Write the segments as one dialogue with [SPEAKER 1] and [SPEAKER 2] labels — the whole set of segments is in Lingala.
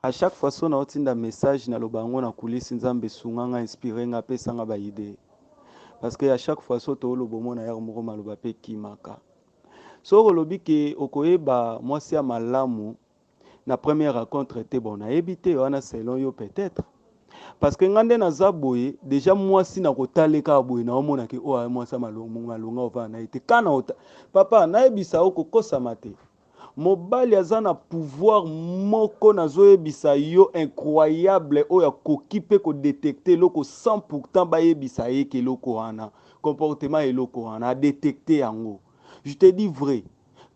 [SPEAKER 1] À chaque fois so na otinda message na lobango na kulisi nzambe sunganga inspiré nga pesanga ba idée parce que à chaque fois so to lobomo na yar moko maloba pe kimaka so lobi ke okoyeba mwasi ya malamu na première rencontre te bon na ebité wana selon yo peut-être parce que ngande na zaboye déjà mwasi na kotaleka boye na omona ke o mwasi malonga ova na ete kana papa na ebisa okokosa mate mobali aza na pouvoir moko nazoyebisa yo incroyable oyo akoki mpe kodetecte eloko sans pourtant bayebisa ye ke eloko wana comportement eloko wana adetecte yango. Je te dis vrai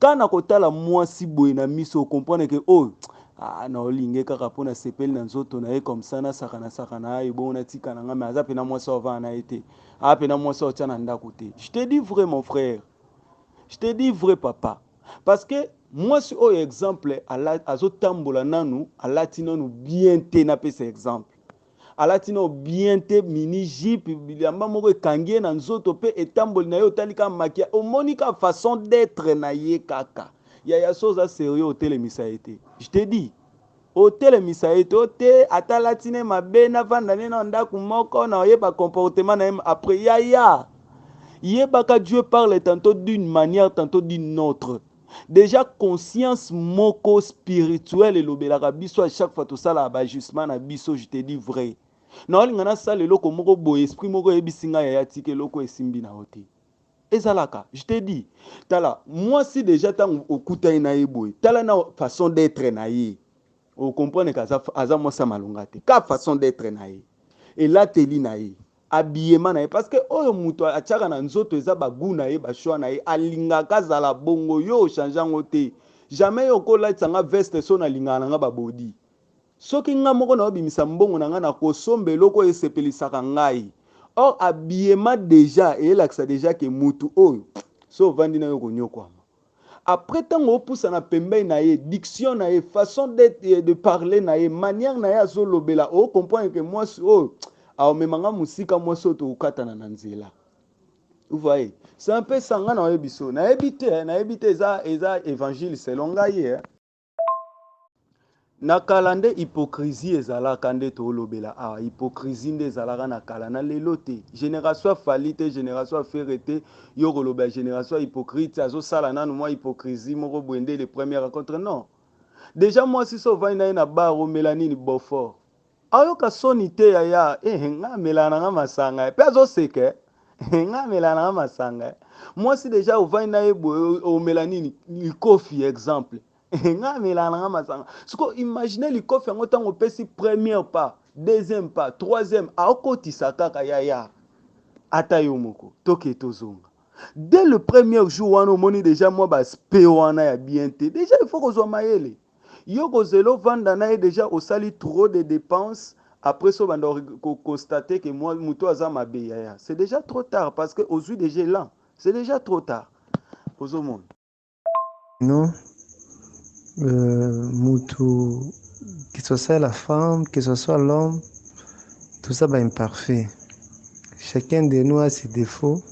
[SPEAKER 1] kana kotala mwasi boye na miso okomprendre ke oyo na olinge kaka mpona sepeli na nzoto na ye comme ça nasaka na ye bongo natika na nga me aza pena mwasi ovana na ye te aa pena mwasi otya na ndako te. Je te dis vrai mon frère, je te dis vrai papa, parce que mwasi oyo exemple azotambola nanu alati nanu bien te napesa exemple alati nanu bien te mini jipe bilamba moko ekangi ye na nzoto mpe etamboli na ye otali kaka makia omoni ka façon d'être na ye kaka ya so oza sérieux otelemisa ye te. Je te dis otelemisa ye te ote atalati ne mabe navanda ne na ndako moko na oyeba comportement na ye après yaya yebaka Dieu parle tantôt d'une manière tantôt d'une autre. Déjà conscience moko spirituelle et lobelaka biso à chaque fois tout ça là ajustement na biso. Je te dis vrai na olinga na sala eloko moko boye esprit moko yebisinga ya tike eloko esimbi na oti ezalaka. Je te dis tala moi si déjà tant okuta na ye boye tala na façon d'être na ye o comprendre que aza moi ça malonga te ka façon d'être na ye et là teli na ye habillement na ye parce que oyo muto atiaka na nzoto eza bagu na ye bashwa na ye alingaka azala bongo yo ochange yango te jamais yo okolatisanga veste so nalingaka nanga babodi soki nga moko na obimisa mbongo na nga na kosomba eloko esepelisaka ngai or habillement déjà eyelakisa déjà ke mutu oyo so ovandi na yo konyokwama après ntango opusa na pembeni na ye diction na ye façon de parler na ye manière na ye azolobela ocomprendre ke mwasi oyo aomemanga musika mwasi oyo tokokatana na nzela. Vous voyez c'est un peu sanga na oyebi so nayebi te eza évangile selon ngai na kala nde hypocrisie ezalaka nde toolobela awa hypocrisie nde ezalaka na kala na lelo te génération afali te génération afere te yo koloba génération hypocrite azosala nanu mwa hypocrisie moko boye nde le premier rencontre non déjà mwasi so ovandi na ye na bar omela nini beaufort ayoka soni te yaya nga amela nanga masanga mpe azoseka nga amela nanga masanga mwasi déjà ovandi na ye boye omela nini likofi exemple nga amela nanga masanga siko imagine likofi yango ntango opesi première pas deuxième pas troisième aokotisa kaka yaya ata yo moko toke tozonga dès le premier jour wana omoni déjà mwa baspe wana ya bien te déjà il faut kozwa mayele yo kozela ovanda na ye déjà osali trop de dépenses après so banda constater que moi muto aza mabe yaya c'est déjà trop tard parce que ozwi déjà là c'est déjà trop tard ozomona
[SPEAKER 2] non mutu que ce soit la femme que ce soit l'homme tout ça va imparfait chacun de nous a ses défauts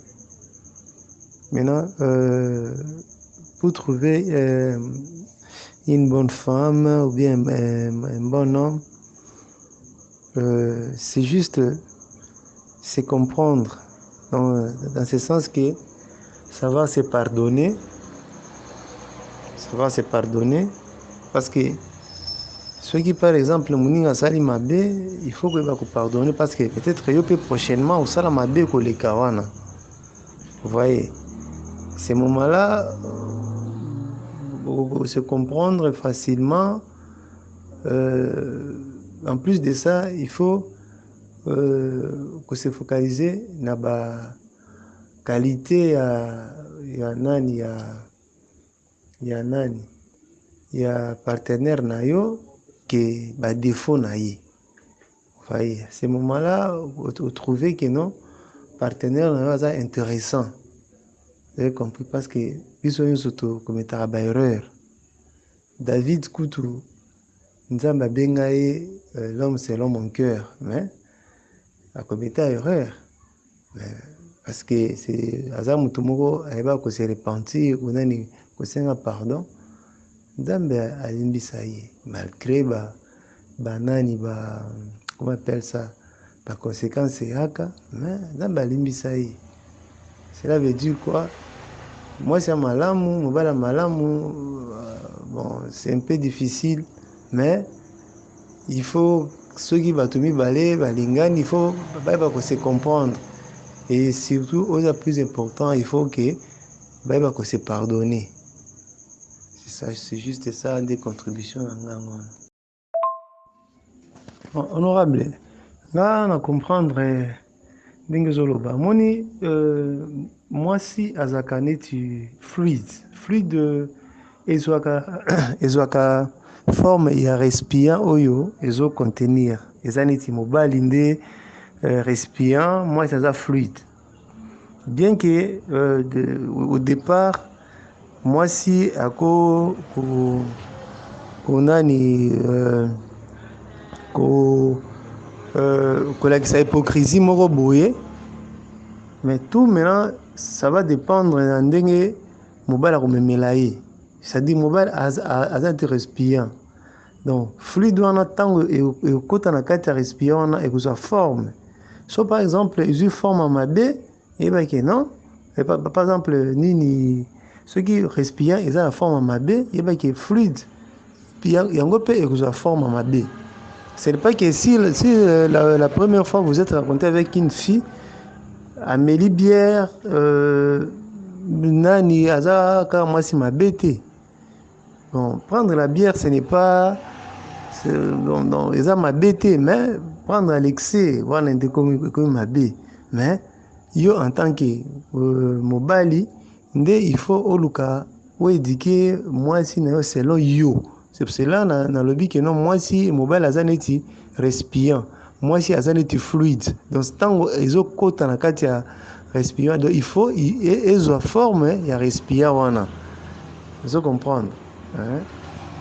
[SPEAKER 2] maintenant pour trouver une bonne femme ou bien un bon homme c'est juste c'est comprendre dans ce sens que savoir se pardonner parce que ceux qui par exemple moninga asali mabe il faut que va pardonner parce que peut-être yo peut prochainement osala mabe koleka wana vous voyez ces moments-là se comprendre facilement en plus de ça il faut que se focaliser na ba qualité ya nani ya partenaire na yo que ba défaut na ye voyez ces moments-là vous trouvez que non partenaire na yo aza intéressant vous avez compris parce que biso nyonso tokometaka ba erreur David Kutu nzambe abenga ye l'homme selon mon cœur mais akometa erreur parce que c'est aza mutu moko ayeba ko se repentir kunani kosenga pardon nzambe alimbisa ye malgré banani comment on appelle ça, conséquence yaka, mais nzambe alimbisa ye. Cela veut dire quoi? Moi c'est malamu, mobala malamu, bon c'est un peu difficile, mais il faut ceux qui va mibale balingani, il faut se comprendre, et surtout au plus important, il faut que se pardonner. C'est ça, c'est juste ça des contributions. Honorable, là on comprendre ndenge zoloba moni mwasi azaka neti fluide ezwaka forme ya respirant oyo ezo contenir eza neti mobali nde respirant mwasi aza fluide, bien que au départ mwasi ako konani kolakisa hypocrisie moko boye, mais tout maintenant ça va dépendre na ndenge mobali akomemela ye, c'est-à-dire mobali aza te respirant, donc fluide wana ntango ekota na kati ya respirant wana ekozwa forme. So par exemple ezwi forme ya mabe eyebaki non, par exemple nini soki respirant eza na forme ya mabe eyebaki fluide yango mpe ekozwa forme ya mabe. Ce n'est pas que si la première fois vous êtes rencontré avec une fille, Amélie Bière, Nani, Azaka, moi c'est ma bête. Bon, prendre la bière, ce n'est pas. Non, ils ont ma bête, mais prendre à l'excès, voilà, c'est comme ma bête. Mais, yo, en tant que mobali, il faut oluka, ou éduquer, moi si selon yo. C'est pour cela dans le but que non, moi si mobile azaneti respirant, moi si azaneti fluide. Donc tant ils ont côté na kati ya respirant, donc il faut ils ont forme ya respirant wana. Vous comprendre, hein?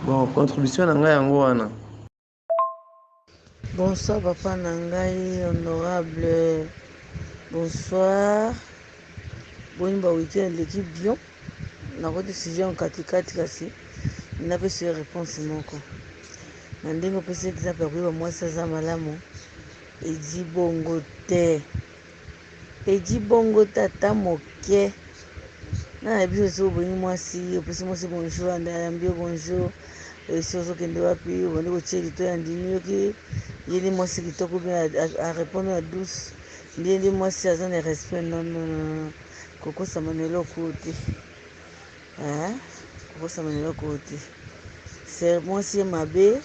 [SPEAKER 2] Bon, contribution na ngai yango wana.
[SPEAKER 3] Bonsoir papa Nangai, honorable. Bonsoir. Bon ba week-end l'équipe bien. Na ko décision katikati kasi. Napesi réponse moko na ndenge opesi exemple ya koyeba mwasi aza malamu edi bongo te ata moke na biso so obongi mwasi opesi mwasi bonjour ayambi yo bonjour esi ozokende wapi obandi kotie lito ya ndimi yoki ye ndi mwasi kitoko bien arépondre ya douce ndiye ndi mwasi aza na respect non kokosama na eloko te kokosama na eloko te. C'est mwasi mabe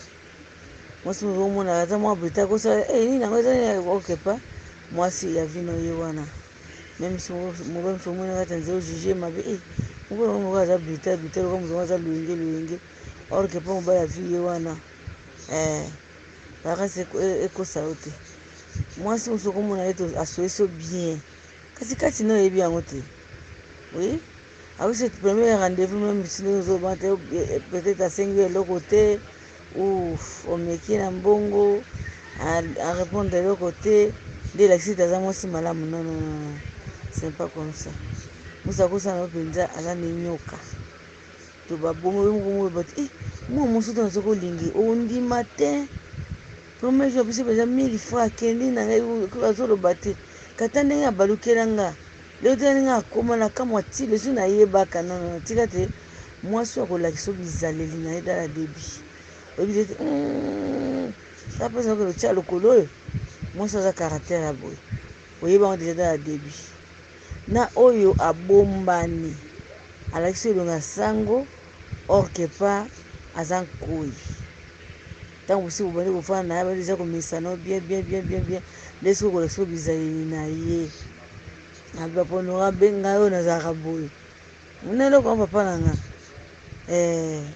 [SPEAKER 3] mwasi mozomona aza mwa brita kosala nini nango eza okepa mwasi ya vino ye wana même si mobali mosu omoni kati nzela ojuge mabe mobali moko aza brita loka mozomo aza luyenge or kepa mobali ya vi ye wana bakasi ekosa yo te. Mwasi mosu okomona ye asoyesi yo bien kasi kati no oyebi yango te. Oui, avec cette première rendez-vous, même si nous avons peut-être à 5 heures de côté, ou on met qui en bongo, à répondre de l'autre côté, dès la suite, à moi, si malade, non, c'est pas comme ça. Nous avons ça, nous avons à la nyoka. Tu vas bongo, moi, mon soutien, c'est que lingi, on dit matin, premier jour, c'est déjà 1000 fois, Kendi, n'a pas eu le bâti, Katane, a balukelanga. Leo tena nga akoma na kamwa ti lesu na yebaka non tika te mwasi akolakisa bizaleli na ye dala debi oyebi te ça passe que le tia lokolo oyo mwasi aza caractère ya boye oyebango deja dala debi na oyo abombani alakisi elonga sango or que pas aza nkoi ntango bosi bobandi kofana na ye badeja komesana bien ndesi okolakisa bizaleli na ye papa honorable ngai oyo nazalaka boye mona eloko wana papa na nga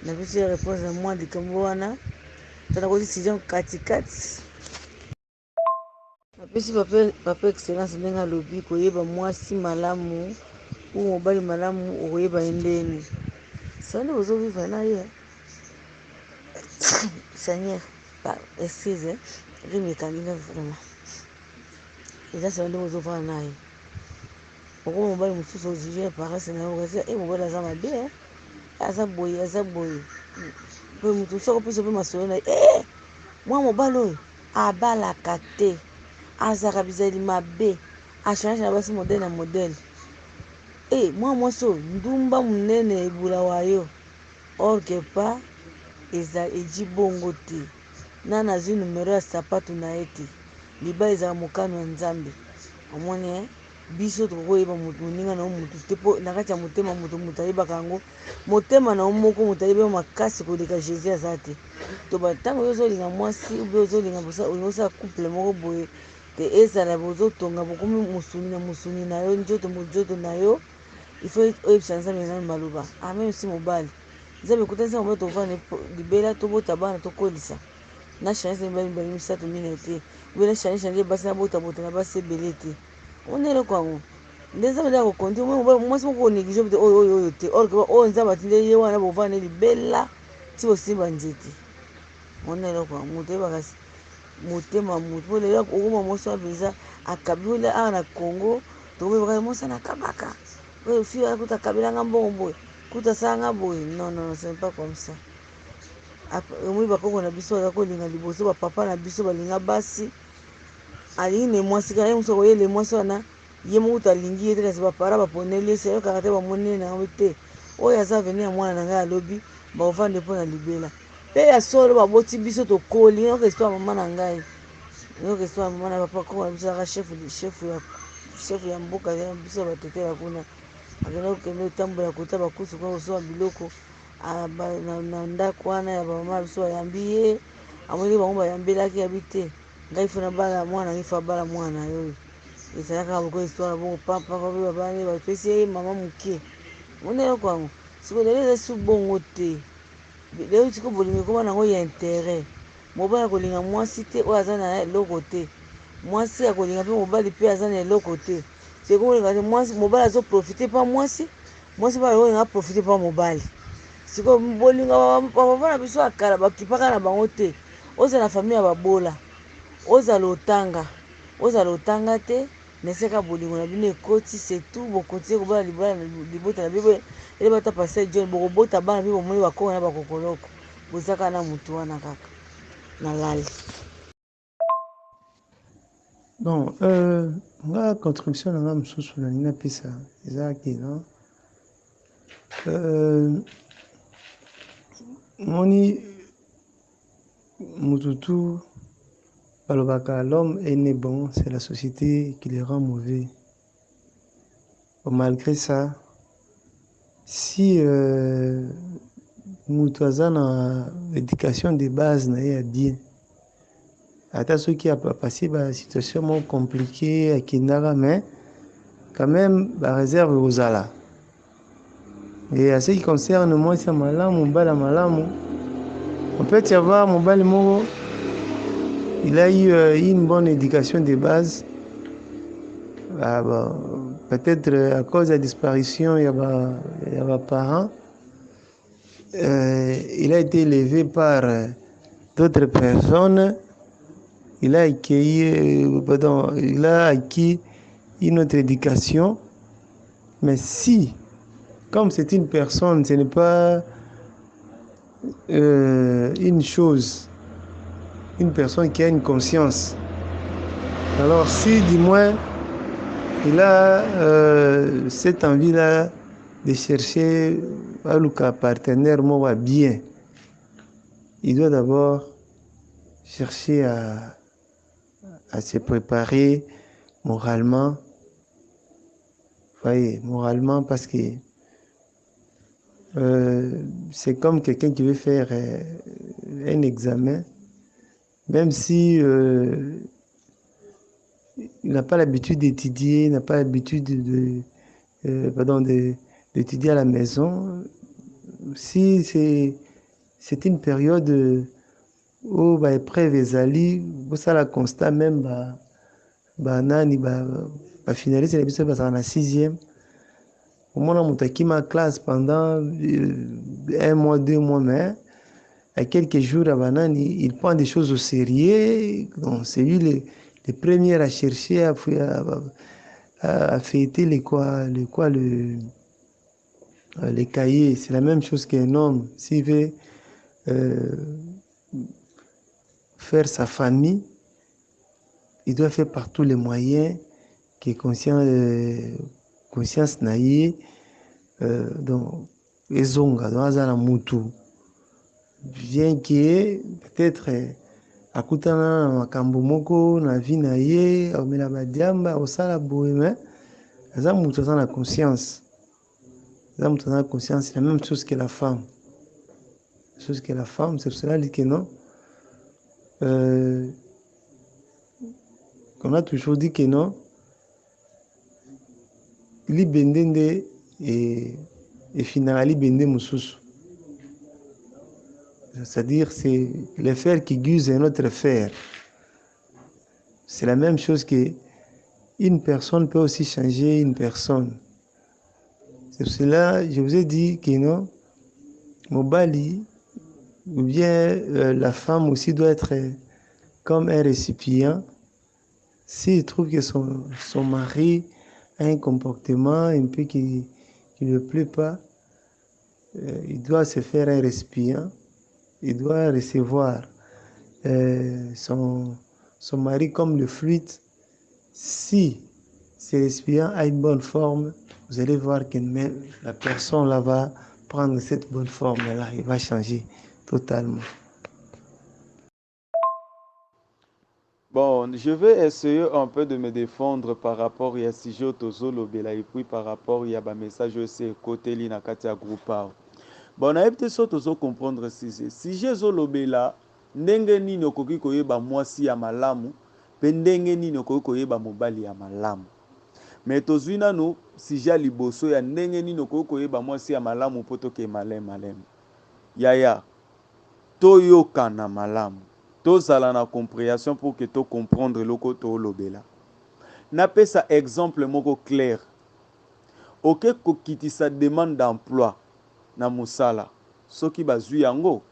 [SPEAKER 3] napesi ya réponse na mwa likambo wana tana koti sijan katikati napesi papa excellence ndenge alobi koyeba mwasi malamu u mobali malamu okoyeba ye ndenge sande bozovivre na ye seigneur excuse rime ekanginga vraiment eza sande bozovana na ye oko mobali mosusu ojuge parase na yo kasi mobali aza mabe aza boye mpe motu soki opesa mpe masolo na ye mwa mobali oyo abalaka te, azalaka bizali mabe, achange na basi modele na modele. Mwa mwasi oyo ndumba monene ebula wayo, or que pas eji bongo te. Nana azwi numero ya sapato na ye te. Libala ezalaka mokano ya Nzambe. Omoni biso tokoyeba moninga na mutu te, po na kati ya motema mutu ayebaka yango. Motema na moko mutu ayeba makasi koleka Jésus aza te. To ntango oyo ozolinga mwasi ube ozolinga osala couple moko boye te, ezala bozotonga bokomi musuni na musuni na yo, nzoto na yo, il faut oyebisa Nzambe Nzambe maloba même si mobali Nzambe ekutanisa mobali tovanda libela tobota bana tokolisa na change mibali misato mine te, ube na change basi na bota na basi ebele te. Ona eloko yango nde Nzambe nde akokonti mwasi moko onéglige te oyo te, or que oyo Nzambe atindi ye wana bovanda libela ti bosimba nzete. Ona eloko yango moto oyebaka motema motu po lelo okoma mwasi wa mpenza akabi ole awa na Congo tokoyebaka mwasi nakabaka oyo fi akuta akabelanga mbongo boye kuta asalanga boye. Non, ce n'est pas comme ça. Omoi bakoko na biso baza kolinga liboso, bapapa na biso balinga basi alingi ne mwasi kaka ye mosu akoyele mwasi wana ye mokuta alingi ye te, kasi bapara baponeli esi ayokaka te bamoneli na yango te. Oyo aza veni ya mwana na ngai alobi baovande mpo na libela mpe ya solo baboti biso tokoli. Yoka histoire ya mama na ngai, yoka histoire ya mama na papa koko na biso aka chef ya mboka ya biso batetela kuna akenda kokende otambola kota bakusu kuna kosoba biloko na ndako wana ya bamama biso bayambi ye, amoni bango bayambelaki yabi te. Ngai fona bala mwana ngai fa bala mwana oyo ezalaka boko histoire bongo papa babe babane bapesi ye mama moke. Ona eloko yango sikoyo lelo eza su bongo te. Lelo sikoyo bolingo ekoma nango ya interet. Mobali akolinga mwasi te oyo aza na eloko te, mwasi akolinga mpe mobali mpe aza na eloko te. Sekolinga mwasi mobali azoprofite mpa mwasi, mwasi mpe akolinga aprofite mpa mobali. Sikoyo bolinga bapapa na biso akala bakipaka na bango te. Ozala na famille ya babola, ozala otanga te na esika bolingo na bino ekoti, c'est tout. Bokontinue kobala libota na bino elebata Pasteur John bokobota bana mpe bomoni bakoko na bakokoloko bozaka na mutu wana kaka na lali.
[SPEAKER 2] Bon, nga contribution na nga mosusu na nini napesa ezalaki non moni mutu tu balobaka l'homme est né bon, c'est la société qui le rend mauvais. Bon, malgré ça, si mutu aza na éducation de base na ye ya bien, ata soki apasi basituation moko compliqué akendaka, mais quand même baréserve kozala. Et à ce qui concerne mwasi ya malamu mobali ya malamu, on peut y avoir mobali moko il a eu une bonne éducation de base, peut-être à cause de la disparition il y a parents, il a été élevé par d'autres personnes, il a acquis une autre éducation. Mais si, comme c'est une personne, ce n'est pas une chose, une personne qui a une conscience, alors si du moins il a cette envie-là de chercher un partenaire moi bien, il doit d'abord chercher à se préparer moralement. Voyez, moralement, parce que c'est comme quelqu'un qui veut faire un examen, même si il n'a pas l'habitude d'étudier, il n'a pas l'habitude d'étudier à la maison. Si c'est une période où bah, épreuve ezali, ça la constat même finaliste la biso basala na 6e. Omona moto akima classe pendant 1 mois, 2 mois, mais à quelques jours à banani, il prend des choses au sérieux. Donc c'est lui le premier à chercher à fêter les cahiers. C'est la même chose qu'un homme s'il veut faire sa famille, il doit faire par tous les moyens qui est conscience naïe, donc ezonga donc azala mutu, bien que peut-être akutana na makambo moko na vie na ye aomela badiamba osala boye, mais aza mutu aza na conscience, aza mutu aza na conscience. C'est la même chose que la femme, c'est pour cela que non, on a toujours dit que non, libendende et finalement libende mususu, c'est-à-dire c'est le fer qui guse un autre fer. C'est la même chose que une personne peut aussi changer une personne. C'est pour cela je vous ai dit que non, mobali ou bien la femme aussi doit être comme un récipient. S'il trouve que son mari a un comportement un peu qui ne lui plaît pas, il doit se faire un récipient, il doit recevoir son mari comme le fluide. Si ce récipient a une bonne forme, vous allez voir que même la personne là va prendre cette bonne forme-là, il va changer totalement.
[SPEAKER 1] Bon, je vais essayer un peu de me défendre par rapport à sujet tozolobela et puis par rapport à ba message aussi côté li na kati ya groupe. Bon, na yebite so tozo comprendre sujet zolobela ndenge nini okoki koyeba mwasi ya malamu pe ndenge nini okoki koyeba mobali ya malamu. Mais tozwi nanu sujet liboso ya ndenge nini okoki koyeba mwasi ya malamu po toke malem. Yaya toyokana malamu. Tozala na compréhension pour que to comprendre loko to lobela. Na pesa exemple moko clair. Ok kokitisa demande d'emploi na musala. Soki bazui yango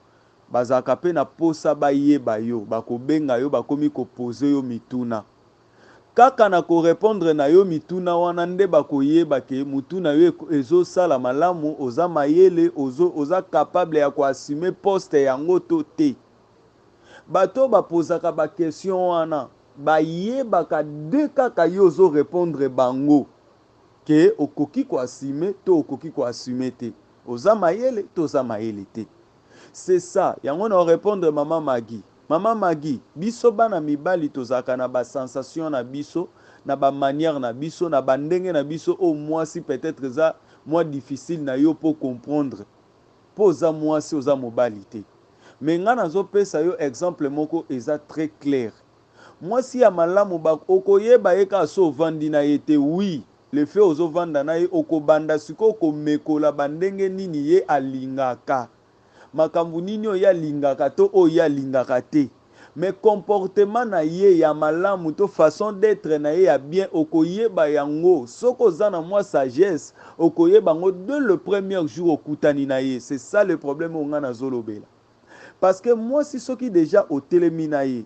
[SPEAKER 1] bazaka pe na posa bayeba yo, bakobenga yo, bakomi ko poser yo mituna. Kaka na ko répondre na yo mituna wana nde bakoyeba ke mutuna yo ezo sala malamu, oza mayele, oza capable ya ko assumer poste yango to te. Bato bapozaka ba question wana bayebaka de kaka yo zo répondre bango ke okoki ko assumer to okoki ko assumer te, oza mayele to oza mayele te. C'est ça yango na répondre maman Maggie biso bana mibali tozaka na ba sensation na biso, na ba manière na biso, na ba ndenge na biso au moins si peut-être ça moins difficile na yo pour comprendre poza moi si oza mobali te. Mais nga nazopesa yo exemple moko eza très clair. Moi si ya malamu ba okoyeba eka so vandi na yete, oui le fait ozo vanda na ye okobanda siko komekola bandenge nini ye alingaka, makambu nini oyo alingaka to oyo alingaka te. Mais comportement na ye ya malamu to façon d'être na ye ya bien okoyeba yango soko za na moi sagesse okoyeba ngo dès le premier jour okutani na ye. C'est ça le problème o nga nazolobela. Parce que moi si soki déjà au téléminaye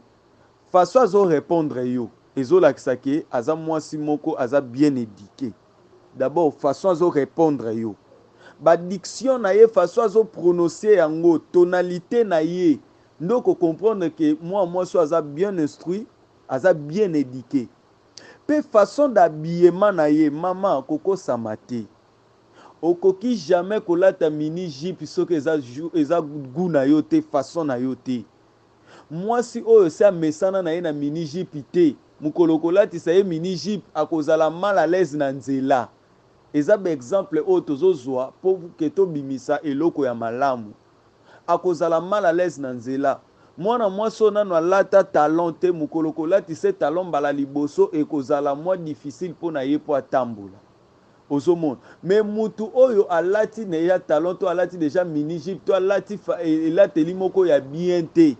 [SPEAKER 1] façon azo répondre yo ezolakisa ke aza mwasi moko aza bien éduqué. D'abord façon azo répondre yo, ba diction na ye façon azo prononcer yango, tonalité na ye ndoko comprendre que moi so aza bien instruit, aza bien éduqué. Pe façon d'habillement na ye maman koko samate. Okoki jamais kolata mini jupe soki eza goût na yo te, façon na yo te. Moi si oyo sa mesana na ye na mini jupe te, mukolo kolatisa ye mini jupe akozala mal à l'aise na nzela. Eza ba exemple oyo tozozwa po ke tobimisa eloko ya malamu. Akozala mal à l'aise na nzela. Mwana mwasi oyo nano alata talon te, mukolo kolatisa talon bala liboso ekozala mwa difficile po na ye po atambola. Ozomona. Mais mutu oyo alati ne ya talon to alati déjà mini jupe to alati elateli moko ya bien te,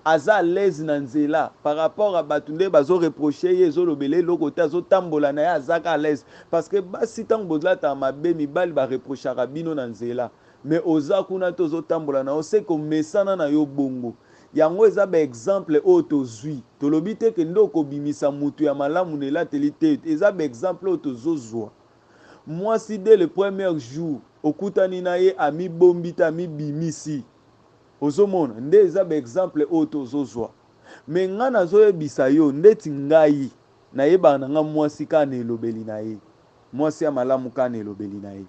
[SPEAKER 1] aza à l'aise na nzela par rapport à batunde bazo reprocher ye ezolobele loko te azotambola na ye azaka à l'aise. Parce que basi tango bozolata mabe mibali ba reprochaka bino na nzela, mais oza kuna te ozotambola na yo se komesana na yo bongo. Yango eza ba exemple oyo tozwi tolobi te ke nde okobimisa mutu ya malamu na elateli te, eza ba exemple oyo tozozwa. Moi si dès le premier jour okutani na ye amibombi te amibimisi, ozomona nde eza ba exemple oyo tozozwa. me nga nazoyebisa yo ndeti ngai nayebaka na nga mwasi kana elobeli na ye mwasi ya malamu kana elobeli na ye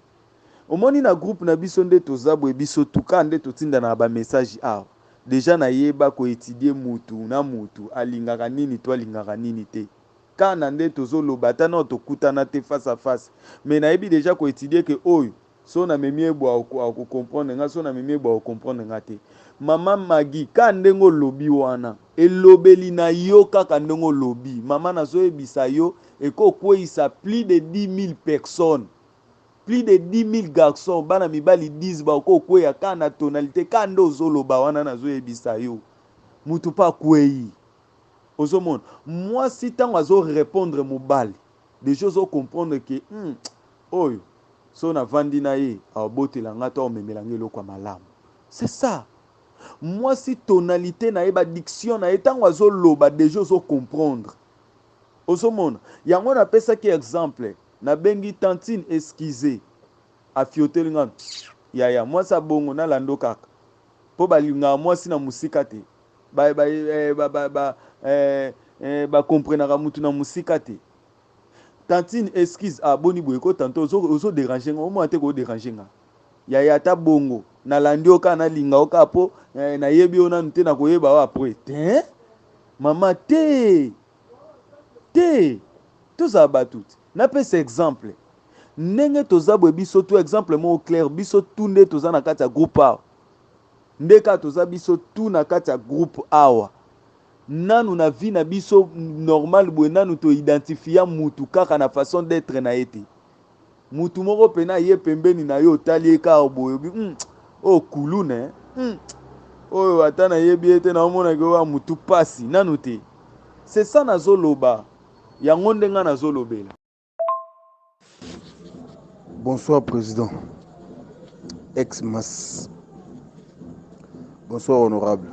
[SPEAKER 1] omoni na groupe na biso nde toza boye biso tuka nde totinda na bamessage awa deja nayeba koetudie mutu na mutu alingaka nini to alingaka nini te kana nde tozoloba ata na tokutana te face à face me nayebi deja koetudie ke oyo so na memi ebo akokomprendre nga so na memi ebo akokomprendre nga te mama Magi ka ndenge olobi wana elobeli na yo kaka ndenge olobi mama nazoyebisa yo ekokweyisa plus de 10 000 personnes plus de 10 000 garçons bana mibali 10 bakokweya ka na tonalité ka nde ozoloba wana nazoyebisa yo mutu pa kweyi ozomona mwasi ntango azorépondre mobali deja ozocomprendre ke oyo so navandi na ye abotela nga to amemela nga eloko ya malamu c'est ça mwasi tonalité na ye badiction na ye ntango azoloba deja ozocomprendre ozomona yango napesaki exemple nabengi tantine esquize afioteli nga yaya mwasi abongo nalando kaka mpo balingaka mwasi na mosika te bakomprenaka mutu na mosika te tantine esquise aboni boye ko tanto ozoderange nga omona te koderange nga yaya ata bongo nalandi oka nalinga oka po nayebi yo nanu te nakoyeba o apres te mama te tozala bato te napesa exemple ndenge toza boye biso tu exemple moko clair biso tu nde toza na kati ya groupe awa nde kaka toza biso tu na kati ya groupe awa nanu na vie na biso normal boye nanu toidentifia mutu kaka na façon d'être na ye te mutu moko pena ye pembeni na yo otali ye kaka boye oyo kulune oyo ata nayebi ye te naomonaki oyo mutu pasi nanu te c'est ça nazoloba yango nde nga nazolobela.
[SPEAKER 4] Bonsoir président ex-mas. Bonsoir honorable.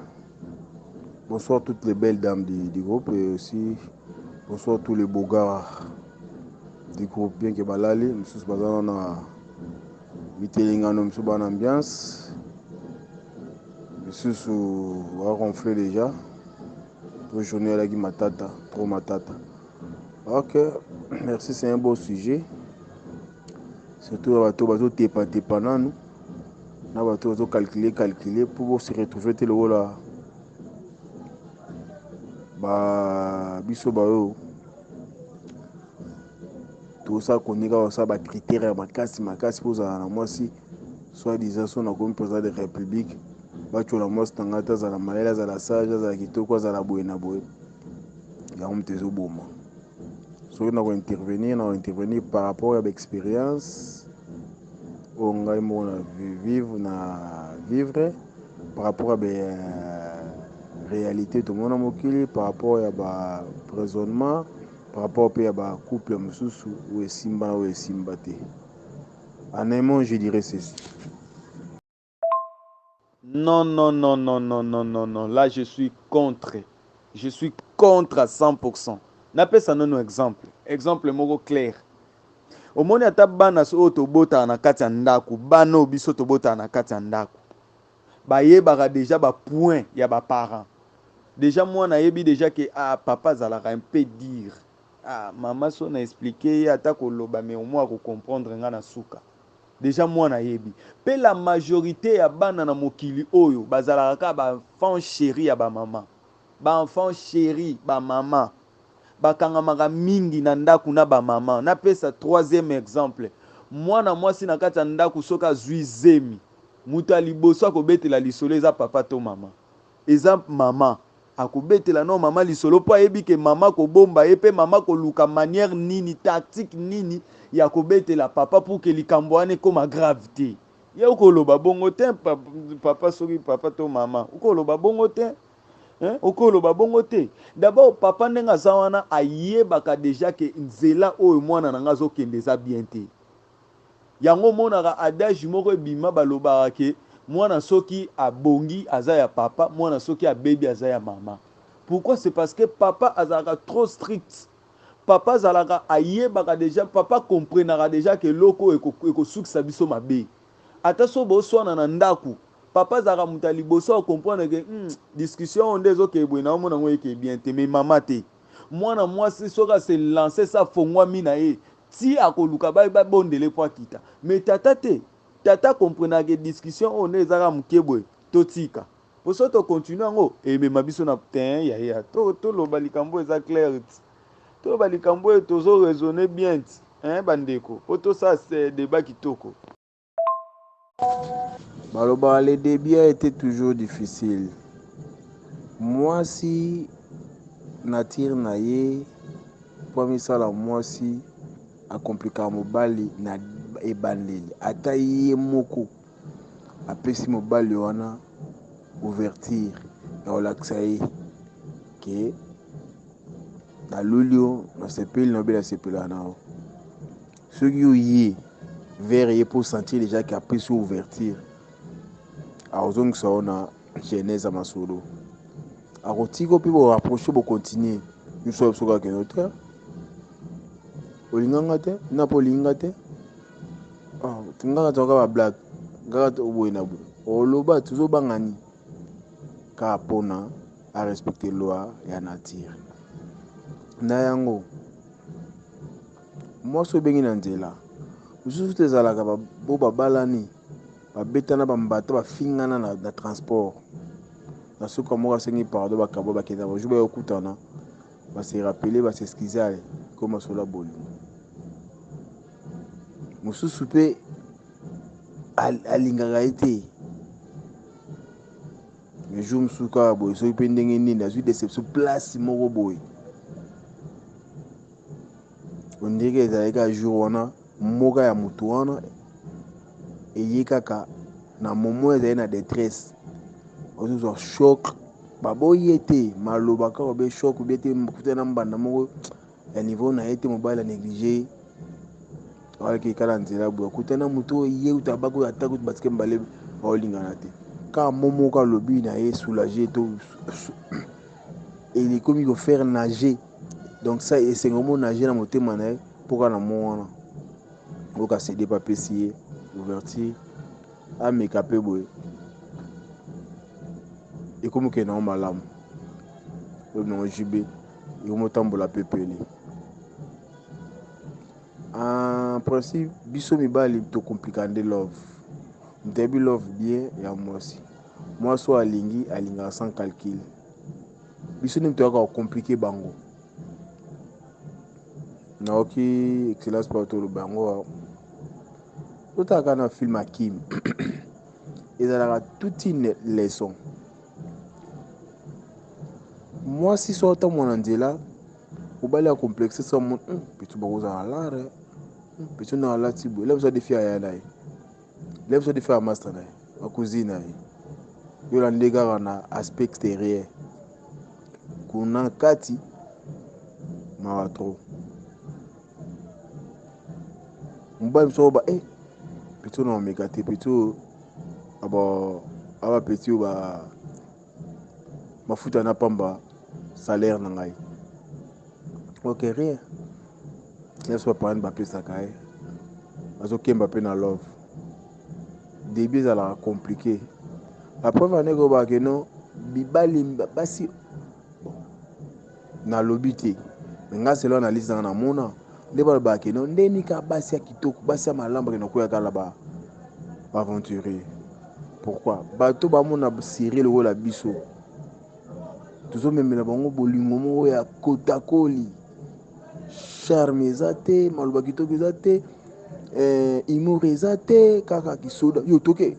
[SPEAKER 4] Bonsoir toutes les belles dames du groupe et aussi bonsoir tous les beaux gars du groupe. Bien que balali, nous sommes basés dans Mitelingano, nous sommes dans l'ambiance. Nous sommes ronflé déjà. Aujourd'hui, à la matata, trop matata. Ok, merci, c'est un beau sujet. Surtout, bateau tepa nous. Na bateau calculer pour se retrouver tel haut là. Biso bayo. Tout ça connaît ça ba critères makasi pour ça na moi si soit disant son comme président de la République. Bacho la moi tangata za la malela za la sage za kitoko za la boyena boy. Ya mtezo boma. So on va intervenir par rapport à l'expérience on va vivre par rapport à la réalité tout le monde a mokili par rapport à raisonnement par rapport à couple mususu ou simba te. En un mot, je dirais ceci.
[SPEAKER 1] Non. Là, je suis contre à 100%. Napesa nono exemple. Exemple moko clair. Omoni ata bana so tobota na kati ya ndako, bana obiso tobota na kati ya ndako. Bayebaka déjà ba point ya ba parents. Déjà moi na yebi déjà que papa zalaka un peu dire. Maman so na expliquer ata ko loba mais au moins ko comprendre nga na suka. Déjà moi na yebi. Pe la majorité ya bana na mokili oyo bazalaka ba enfant chéri ya ba maman. Ba enfant chéri ba maman. Bakangamaka mingi na ndaku na ba maman. Na pesa troisième exemple. Mwana mwasi na kati ya ndaku soka zwi zemi. Muta liboso akobetela lisolo eza papa to mama. Eza mama. Akobetela no mama lisolo po ayebi ke mama ko bomba ye pe mama ko luka manière nini tactique nini ya kobetela papa pour que likambo wane koma gravité. Ye ukoloba bongo te papa soki papa to mama. Ukoloba bongo te. Okoloba bongo te. D'abord papa ndenga aza wana ayebaka déjà ke nzela oyo mwana nanga azokende eza bien te. Yango monaka adage moko ebima balobaka ke mwana soki abongi aza ya papa, mwana soki abebi aza ya mama. Pourquoi? C'est parce que papa azalaka trop strict. Papa azalaka ayebaka déjà, papa comprenaka déjà que loko ekosukisa biso mabe. Ata so boswana na ndaku, papa azalaka moto ya liboso akomprendre ke discussion oyo nde ezokeye na omona ngo eke bien te mais mama te mwana mwasi soki ase lance sa fongwami na ye ti akoluka babondele po akita mais tata te tata komprenake discussion oyo nde ezaka moke boye totika po so tokontinue yango emema biso na terrain yaya toloba likambo eza clair ti toloba likambo oyo tozoraisonne bien ti bandeko po tosala débat kitoko.
[SPEAKER 4] Maloba, le début a été toujours difficile. Moi si nature na ye po misala mwasi akomplika mobali na ebandeli ata ye moko apesi mobali wana ouverture ya kolakisa ye ke naluli o nasepeli na obeli asepelaka na o soki oye vers ye mpo sentir déjà ke apesi ouverture akozongisa o na genèse ya masolo akotika mpe borapproche bocontinue nyonso ya biso kaka keno te olinganga te na mpo olinga te ngaka toka bablake ngaka oboye na boye oloba tozobangani kaka mpona arespecte loi ya nature na yango mwasi obengi na nzela mosusu te ezalaka bo babalani babetana bambata bafingana na transport na soki moko asengi pardon bakabo bakenda bajour bayokutana base rappele base excuse ale ko masolo ya bolingo mosusu mpe alingaka ye te le jour mosusu kaka boye soki mpe ndenge nini azwi déception place moko boye ondenge ezalaki kaka jour wana moka ya moto wana eye kaka na momo ezali na détresse ozozwa choc baboye te maloba kaka obe choc obie te kuta na mbanda moko ya niveau na ye te mobali ya néglige alaki ekala nzela boye kuta na moto ye utabaki oyo ataki batike mbale baolingana te kaka momoko alobi na ye soulage to elekomi kofaire nager donc ça esengomo nager na motema na ye mpo kaka na mo wana oyoka cede pa apesi ye ouverture ameka mpe boye ekomi okende nango malamu oyo nango jibe ekomi otambola mpe pele en principe biso mibali tokomplika nde love nteyebi love bien ya mwasi mwasi oyo alingi alingaka sans calcul biso nde toyaka kokomplike bango naoki excellence pa toloba yango totalaka na film akim ezalaka toute une leçon mwasi so otambola na nzela obali ya complexe so mon petu bakozala lare petu na alati boye lebe so defi aya na ye lebe so defi ya master na ye bakuzi na ye yola nde kaka na aspect extérieur kuna kati mawa trop mobali mosu oba petu na omeka te petu aba peti oyo bafuta na pamba salaire na ngai ok rien nyonso baparane bapesaka ye bazokemba mpe na love début ezalaka compliqué apreuve ane kobake no bibali basi nalobi te me nga selo analyse nanga namona nde balobake no ndeni ka basi ya kitoko basi ya malamu bakenda koyakala baaventurier pourquoi bato bamona série lokola biso tozomemela bango bolingo moko ya kotakoli charme eza te maloba kitoko eza te humour eza te kaka kisoda yo toke